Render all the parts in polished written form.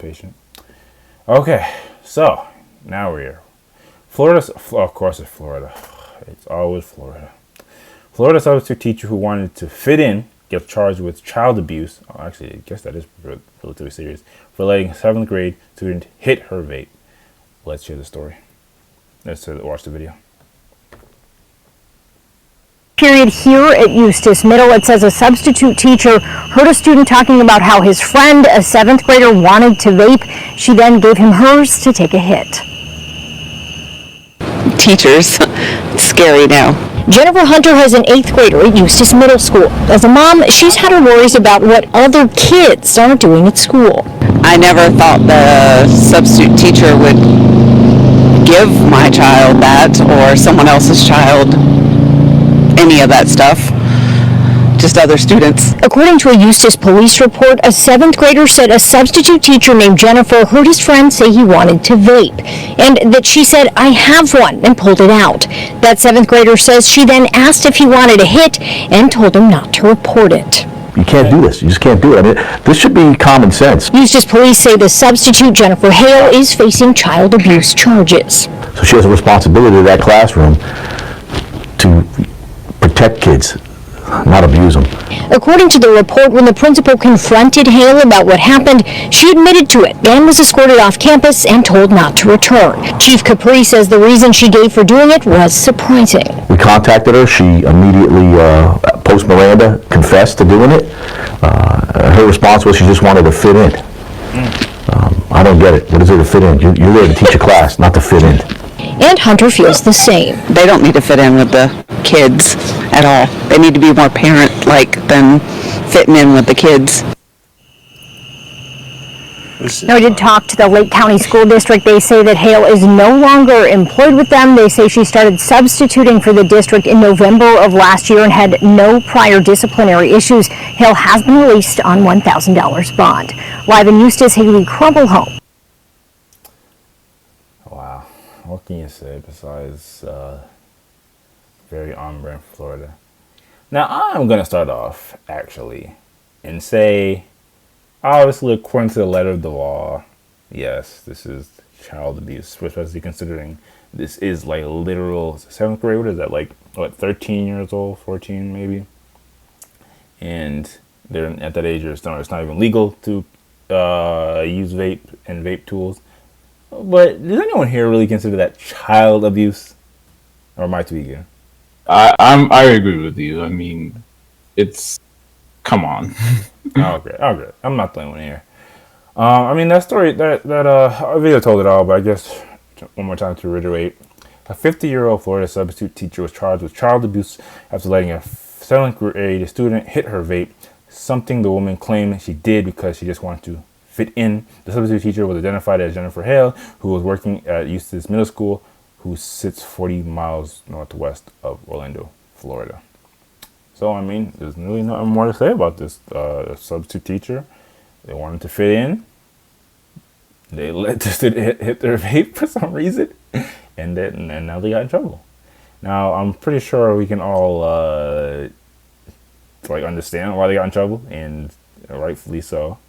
patient. Okay, so now we're here. Florida, of course, it's Florida. It's always Florida. Florida substitute teacher who wanted to fit in gets charged with child abuse. Oh, actually, I guess that is relatively serious, for letting a 7th grade student hit her vape. Let's hear the story. Let's watch the video. Period here at Eustis Middle, it says a substitute teacher heard a student talking about how his friend, a 7th grader, wanted to vape. She then gave him hers to take a hit. Teachers, it's scary now. Jennifer Hunter has an 8th grader at Eustis Middle School. As a mom, she's had her worries about what other kids are doing at school. I never thought the substitute teacher would give my child that or someone else's child any of that stuff, just other students. According to a Eustis police report, a 7th grader said a substitute teacher named Jennifer heard his friend say he wanted to vape, and that she said, "I have one," and pulled it out. That 7th grader says she then asked if he wanted a hit and told him not to report it. You can't do this. You just can't do it. I mean, this should be common sense. Eustis police say the substitute, Jennifer Hale, is facing child abuse charges. So she has a responsibility in that classroom to protect kids, not abuse them. According to the report, when the principal confronted Hale about what happened, she admitted to it and was escorted off campus and told not to return. Chief Capri says the reason she gave for doing it was surprising. We contacted her. She immediately, post Miranda, confessed to doing it. Her response was she just wanted to fit in. I don't get it. What is it to fit in? You're there to teach a class, not to fit in. And Hunter feels the same. They don't need to fit in with the kids at all. They need to be more parent-like than fitting in with the kids. Now, I did talk to the Lake County School District. They say that Hale is no longer employed with them. They say she started substituting for the district in November of last year and had no prior disciplinary issues. Hale has been released on $1,000 bond. Live in Eustis, Haley Crumble-Home. Wow. What can you say besides very on brand Florida? Now, I'm going to start off, actually, and say, obviously, according to the letter of the law, yes, this is child abuse, especially considering this is like literal 7th grade. What is that, like, 13 years old, 14 maybe? And they're at that age, it's not even legal to use vape and vape tools. But does anyone here really consider that child abuse? Or am I tweaking? I agree with you. I mean, it's, come on. Okay. I'm not the only one here. I mean, that story, that video told it all, but I guess one more time to reiterate. A 50-year-old Florida substitute teacher was charged with child abuse after letting a 7th grade student hit her vape, something the woman claimed she did because she just wanted to fit in. The substitute teacher was identified as Jennifer Hale, who was working at Eustis Middle School, who sits 40 miles northwest of Orlando, Florida. So, I mean, there's really nothing more to say about this substitute teacher. They wanted to fit in. They let the student hit their vape for some reason, and now they got in trouble. Now, I'm pretty sure we can all understand why they got in trouble, and rightfully so.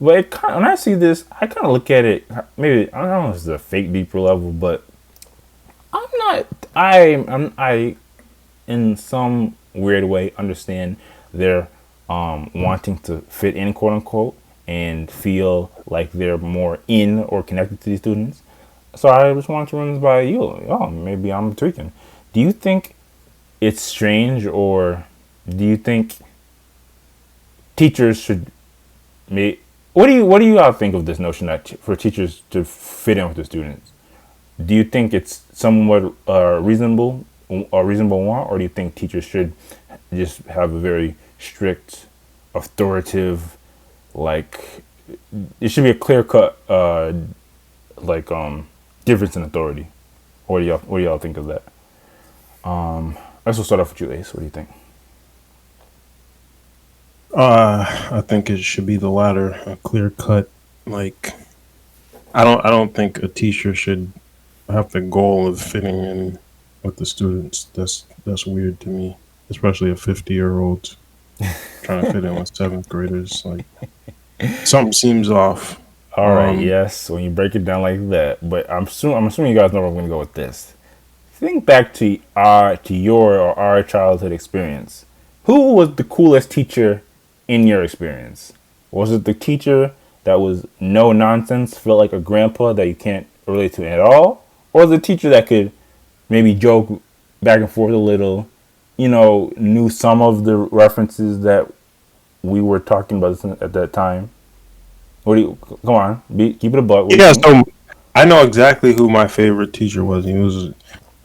But when I see this, I kind of look at it, maybe, I don't know if it's a fake deeper level, but I in some weird way understand their wanting to fit in, quote unquote, and feel like they're more in or connected to these students. So I just wanted to run this by you. Oh, maybe I'm tweaking. Do you think it's strange, or do you think teachers should what do you all think of this notion that for teachers to fit in with the students? Do you think it's somewhat reasonable want, or do you think teachers should just have a very strict, authoritative, like it should be a clear cut difference in authority? What do y'all think of that? Let's start off with you, Ace. What do you think? I think it should be the latter, a clear cut. Like, I don't think a teacher should have the goal of fitting in with the students. That's weird to me, especially a 50-year-old trying to fit in with 7th graders. Like, something seems off. All right, yes, when you break it down like that. But I'm assuming you guys know where I'm going to go with this. Think back to your or our childhood experience. Who was the coolest teacher in your experience? Was it the teacher that was no nonsense, felt like a grandpa that you can't relate to at all? Or the teacher that could maybe joke back and forth a little, knew some of the references that we were talking about at that time? What do you, come on, keep it a buck. What do you Yeah, think? so I know exactly who my favorite teacher was. He was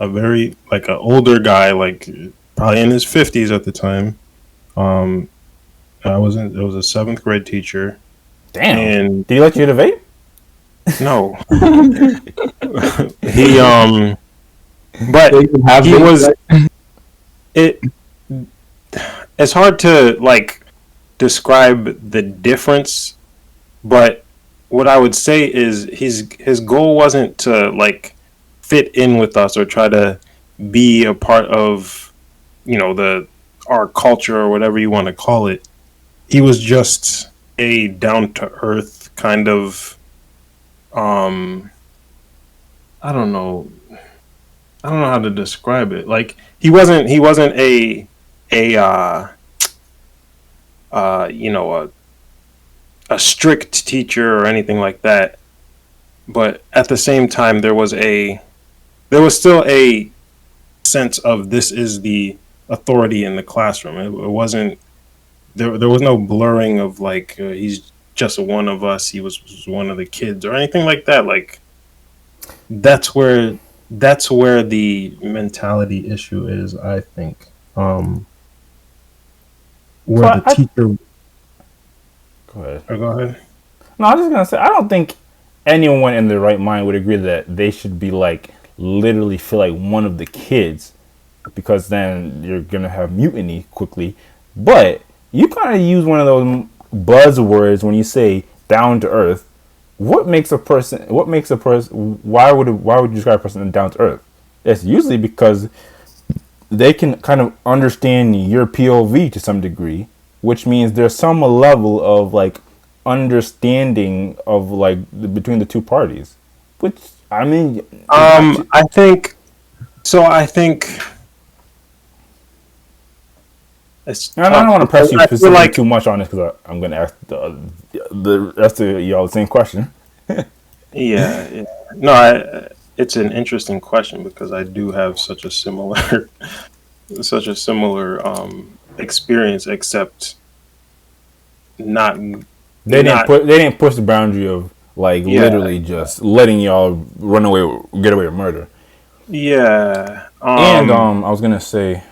a very like an older guy, like probably in his 50s at the time. Um, it was a seventh grade teacher, Damn. and Did he let you hit a vape? no, he but They can have he things was like- it. It's hard to like describe the difference, but what I would say is his goal wasn't to like fit in with us or try to be a part of the our culture or whatever you want to call it. He was just a down to earth kind of um I don't know how to describe it. Like he wasn't a you know a strict teacher or anything like that, but at the same time there was still a sense of this is the authority in the classroom. It wasn't there was no blurring of like he's just one of us, he was one of the kids or anything like that. Like that's where the mentality issue is, I think. So Where the teacher go ahead. go ahead. No, I was just gonna say I don't think anyone in their right mind would agree that they should be like literally feel like one of the kids, because then you're gonna have mutiny quickly. But you kind of use one of those buzzwords when you say down to earth. What makes a person? What makes a person? Why would you describe a person as down to earth? It's usually because they can kind of understand your POV to some degree, which means there's some level of like understanding of like between the two parties. Which I mean, I think so. I think it's I don't want to press you I feel specifically like too much on this because I'm going to ask the rest of y'all the same question. yeah. No, it's an interesting question because I do have such a similar experience, except not not They didn't push the boundary of like yeah literally just letting y'all run away, get away with murder. yeah. And I was gonna say,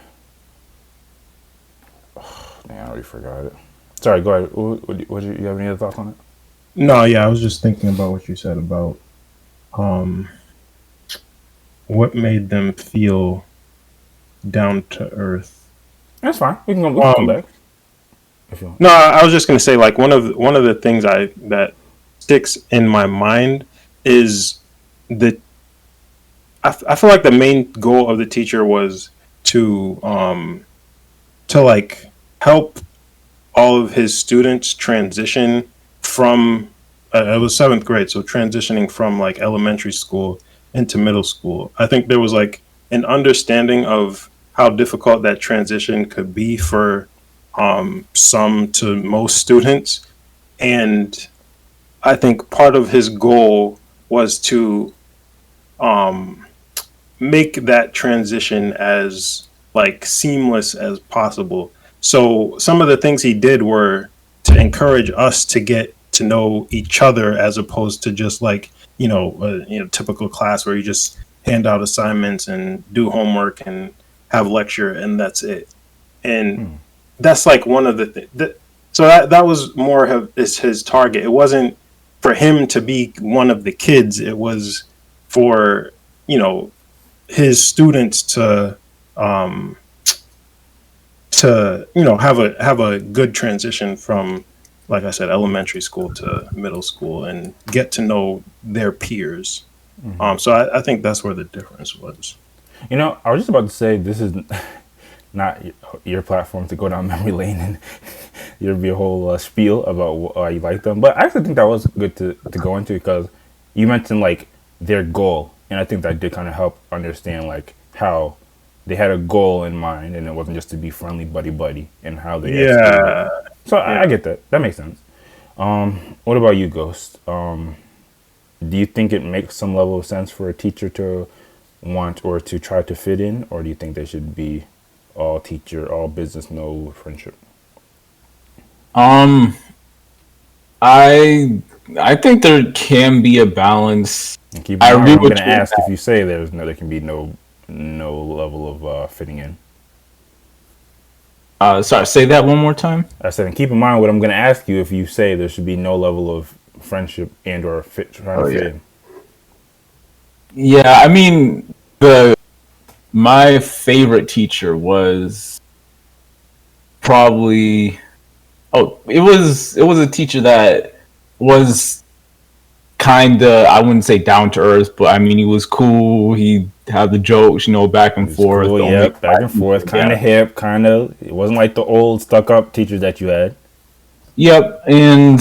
man, I already forgot it. Sorry, go ahead. You have any other thoughts on it? No, yeah, I was just thinking about what you said about um what made them feel down to earth. That's fine. We can come Um, back if you want. no, I was just gonna say like one of the things that sticks in my mind is the I feel like the main goal of the teacher was to like help all of his students transition from it was seventh grade, so transitioning from like elementary school into middle school. I think there was like an understanding of how difficult that transition could be for some to most students, and I think part of his goal was to um, make that transition as like seamless as possible. So some of the things he did were to encourage us to get to know each other as opposed to just like typical class where you just hand out assignments and do homework and have lecture and that's it. And that's like one of the so that was more of his target. It wasn't for him to be one of the kids. It was for his students um to have a good transition from, like I said, elementary school to middle school and get to know their peers. So I think that's where the difference was. I was just about to say this not your platform to go down memory lane and there'll be a whole spiel about why you like them. But I actually think that was good to go into because you mentioned like their goal, and I think that did kind of help understand like how they had a goal in mind, and it wasn't just to be friendly buddy buddy, and how they executed it. So I get that. That makes sense. What about you, Ghost? Do you think it makes some level of sense for a teacher to want or to try to fit in, or do you think they should be all teacher, all business, no friendship? I think there can be a balance. And keep in mind, I'm going to ask if you say there can be no level of fitting in. Sorry, say that one more time. I said, and keep in mind what I'm going to ask you if you say there should be no level of friendship and or trying to fit in. Yeah, I mean, my favorite teacher was probably it was a teacher that was kind of, I wouldn't say down to earth, but I mean, he was cool. He had the jokes, back and forth. Cool, yep, back and forth, kind of hip, kind of. It wasn't like the old stuck up teachers that you had. Yep, and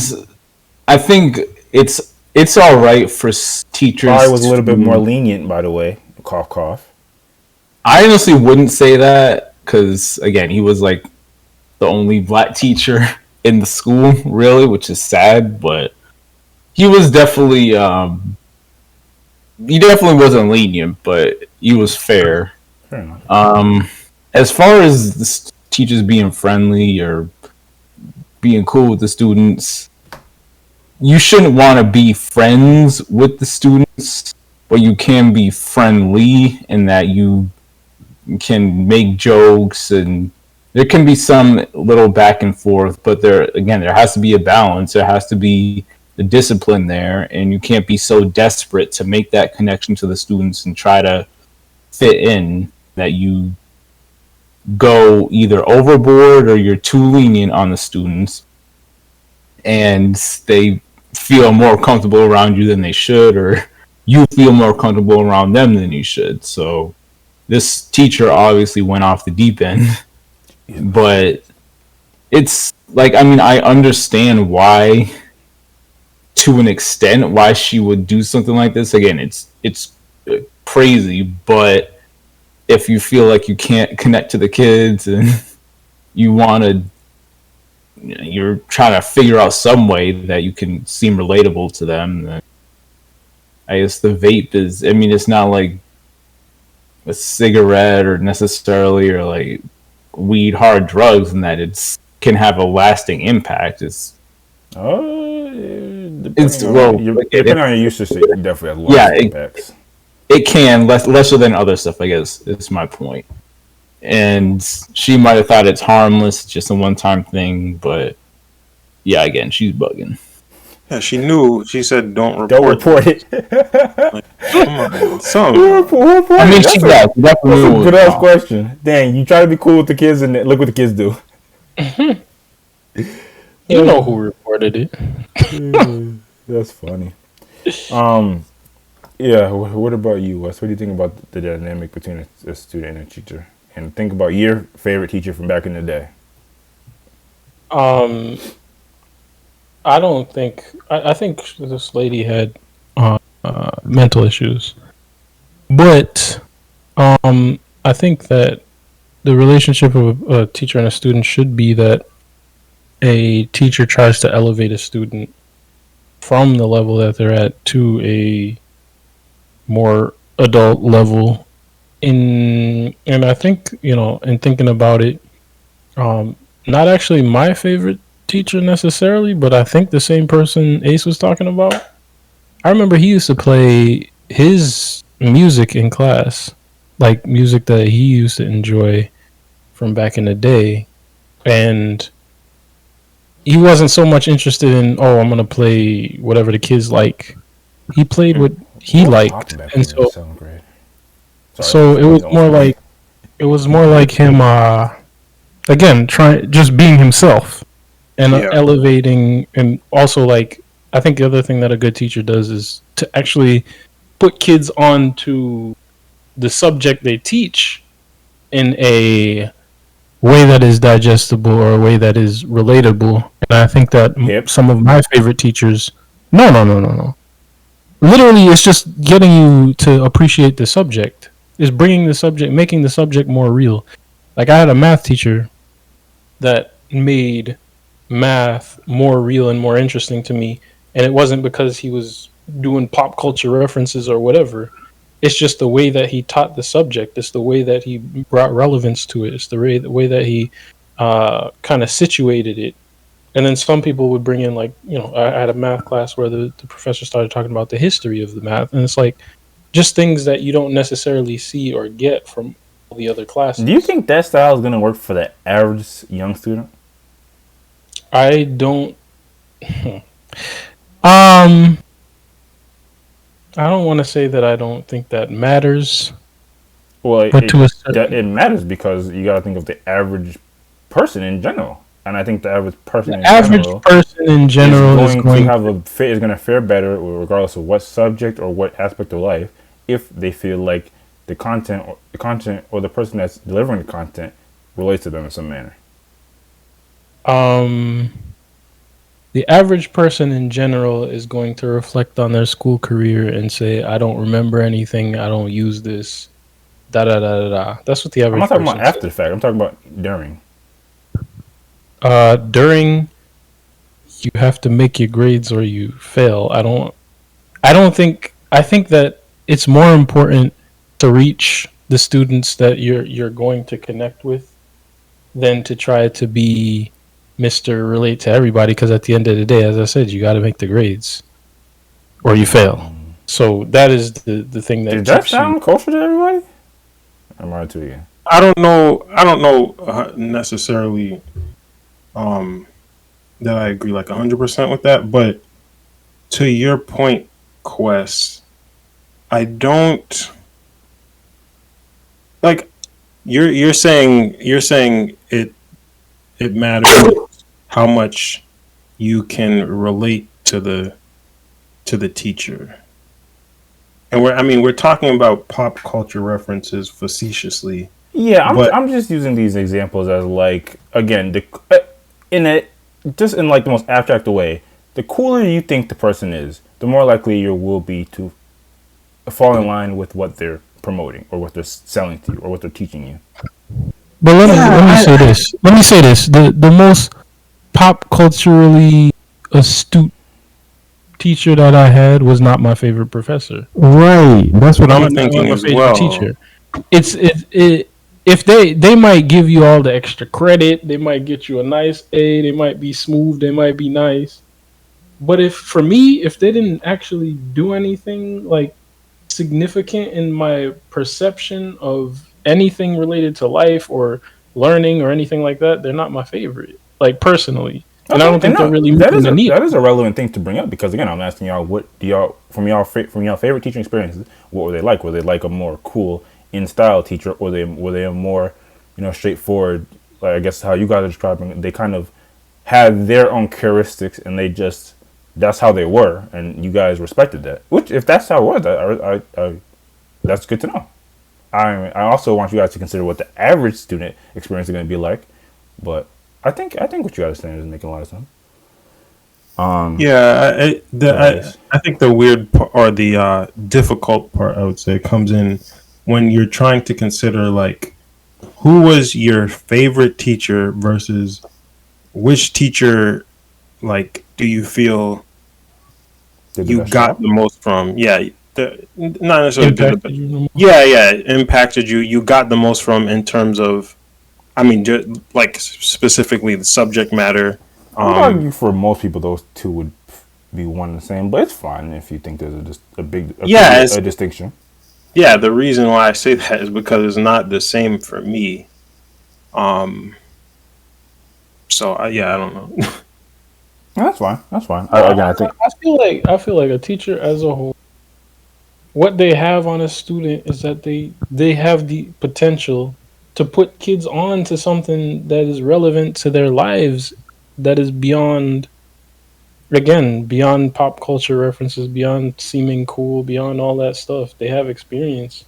I think it's all right for teachers. Probably was a little bit more lenient, by the way. Cough, cough. I honestly wouldn't say that because, again, he was like the only black teacher in the school, really, which is sad. But he was definitely he definitely wasn't lenient, but he was fair. Fair enough. As far as the teachers being friendly or being cool with the students, you shouldn't want to be friends with the students, but you can be friendly in that you can make jokes and there can be some little back and forth, but there has to be a balance. There has to be the discipline there, and you can't be so desperate to make that connection to the students and try to fit in that you go either overboard or you're too lenient on the students and they feel more comfortable around you than they should, or you feel more comfortable around them than you should. So this teacher obviously went off the deep end, but it's like, I mean, I understand why, to an extent, why she would do something like this. Again, it's crazy, but if you feel like you can't connect to the kids and you want to, you're trying to figure out some way that you can seem relatable to them, then I guess the vape is, I mean, it's not like a cigarette or necessarily or like weed, hard drugs, and that can have a lasting impact. Depending on your usage, it definitely has lasting impacts. It can, lesser than other stuff, I guess, is my point. And she might have thought it's harmless, just a one-time thing, but yeah, again, she's bugging. Yeah, she knew. She said, "Don't report it." Like, come on, son. I mean, she does. That's a good ass question. Dang, you try to be cool with the kids, and look what the kids do. You know who reported it. That's funny. Yeah. What about you, Wes? What do you think about the dynamic between a student and a teacher? And think about your favorite teacher from back in the day. I don't think. I think this lady had mental issues, but I think that the relationship of a teacher and a student should be that a teacher tries to elevate a student from the level that they're at to a more adult level. And I think, in thinking about it, not actually my favorite teacher necessarily, but I think the same person Ace was talking about. I remember he used to play his music in class, like music that he used to enjoy from back in the day, and he wasn't so much interested in, I'm gonna play whatever the kids like. He played what he liked, and so it was more like him again just being himself and elevating. And also, like, I think the other thing that a good teacher does is to actually put kids onto the subject they teach in a way that is digestible or a way that is relatable. And I think that Hip. some of my favorite teachers, no. Literally, it's just getting you to appreciate the subject. Is bringing the subject, making the subject more real. Like I had a math teacher that made math more real and more interesting to me, and it wasn't because he was doing pop culture references or whatever. It's just the way that he taught the subject. It's the way that he brought relevance to it. It's the way that he kind of situated it. And then some people would bring in, like, I had a math class where the professor started talking about the history of the math, and it's like just things that you don't necessarily see or get from all the other classes. Do you think that style is going to work for the average young student? I don't. I don't want to say that I don't think that matters. Well, But to a certain, it matters because you got to think of the average person in general, and I think the average person the in average general person in general is going to have is going to fare better regardless of what subject or what aspect of life if they feel like the content or the person that's delivering the content relates to them in some manner. The average person in general is going to reflect on their school career and say, "I don't remember anything. I don't use this." Da da da da da. That's what the I'm average not talking person about after the fact. I'm talking about during. During, you have to make your grades or you fail. I think that it's more important to reach the students that you're going to connect with than to try to be Mr. Relate to everybody, because at the end of the day, as I said, you got to make the grades or you fail. So that is the thing that Did that keeps you. sound kosher to everybody? I'm right to you. I don't know. I don't know necessarily that I agree like 100% with that. But to your point, Quest, I don't like. You're saying it matters how much you can relate to the teacher. And we're talking about pop culture references facetiously. Yeah, But I'm just using these examples as like again in it just in like the most abstract way. The cooler you think the person is, the more likely you will be to fall in line with what they're promoting or what they're selling to you or what they're teaching you. But let me say this. Let me say this. The most pop culturally astute teacher that I had was not my favorite professor. right, that's what I'm Not thinking my as favorite well. teacher. If they might give you all the extra credit, they might get you a nice A, they might be smooth, they might be nice. But if they didn't actually do anything like significant in my perception of anything related to life or learning or anything like that, they're not my favorite. Like personally. And I don't think they're really moving the needle. that is a relevant thing to bring up because again I'm asking y'all what do y'all from y'all favorite teaching experiences, what were they like? Were they like a more cool in style teacher, or were they a more straightforward, like I guess how you guys are describing, they kind of had their own characteristics and they just that's how they were and you guys respected that, which if that's how it was, I that's good to know. I also want you guys to consider what the average student experience is going to be like, but I think what you guys are saying is making a lot of sense. Yeah, I think the weird part or the difficult part, I would say, comes in when you're trying to consider like who was your favorite teacher versus which teacher, like, do you feel you got the most from? Yeah, not necessarily impacted you. You got the most from in terms of, I mean, just like specifically the subject matter. I would argue for most people those two would be one and the same, but it's fine if you think there's a distinction. Yeah, the reason why I say that is because it's not the same for me. So I don't know. That's fine. I think I feel like a teacher as a whole, what they have on a student is that they have the potential to put kids on to something that is relevant to their lives, that is beyond pop culture references, beyond seeming cool, beyond all that stuff. They have experience,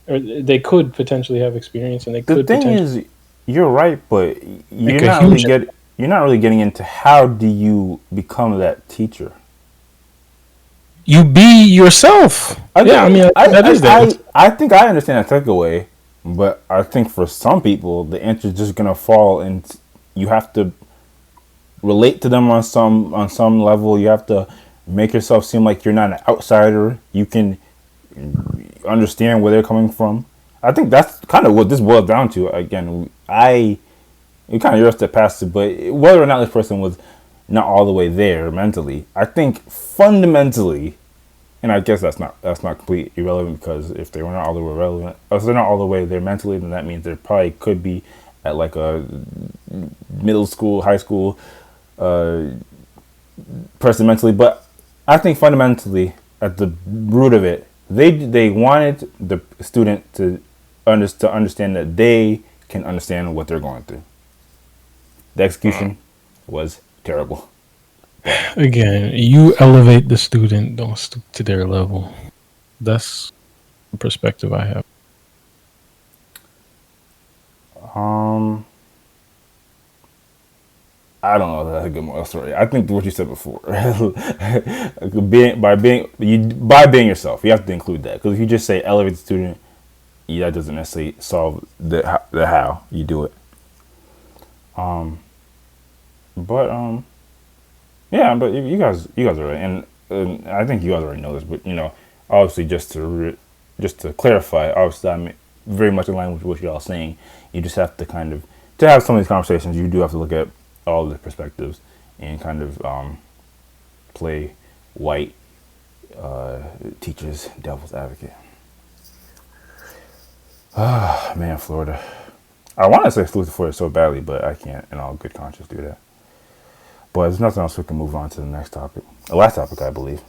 or they could potentially have experience, and they the could thing potentially. you're right, but Make a huge. you're not really getting into how do you become that teacher. You be yourself. Yeah, I mean that is that. I think I understand that takeaway, but I think for some people the answer is just gonna fall, and you have to relate to them on some level. You have to make yourself seem like you're not an outsider. You can understand where they're coming from. I think that's kind of what this boils down to. Again, it kind of yours to pass it, but whether or not this person was not all the way there mentally, I think fundamentally, and I guess that's not completely irrelevant, because if they were not all the way relevant, if they're not all the way there mentally, then that means they probably could be at like a middle school, high school person mentally. But I think fundamentally, at the root of it, they wanted the student to understand that they can understand what they're going through. The execution was terrible. Again, you elevate the student, don't stoop to their level. That's the perspective I have. I don't know if that's a good moral story. I think what you said before, by being yourself, you have to include that, because if you just say elevate the student, that doesn't necessarily solve the how you do it. But yeah, but you guys are right, and I think you guys already know this, but obviously just to clarify, obviously I'm very much in line with what y'all saying. You just have to kind of, to have some of these conversations, you do have to look at all the perspectives and kind of play white teachers devil's advocate. Ah, man, Florida. I want to say exclusive Florida so badly, but I can't in all good conscience do that. But there's nothing else, we can move on to the next topic. The last topic, I believe.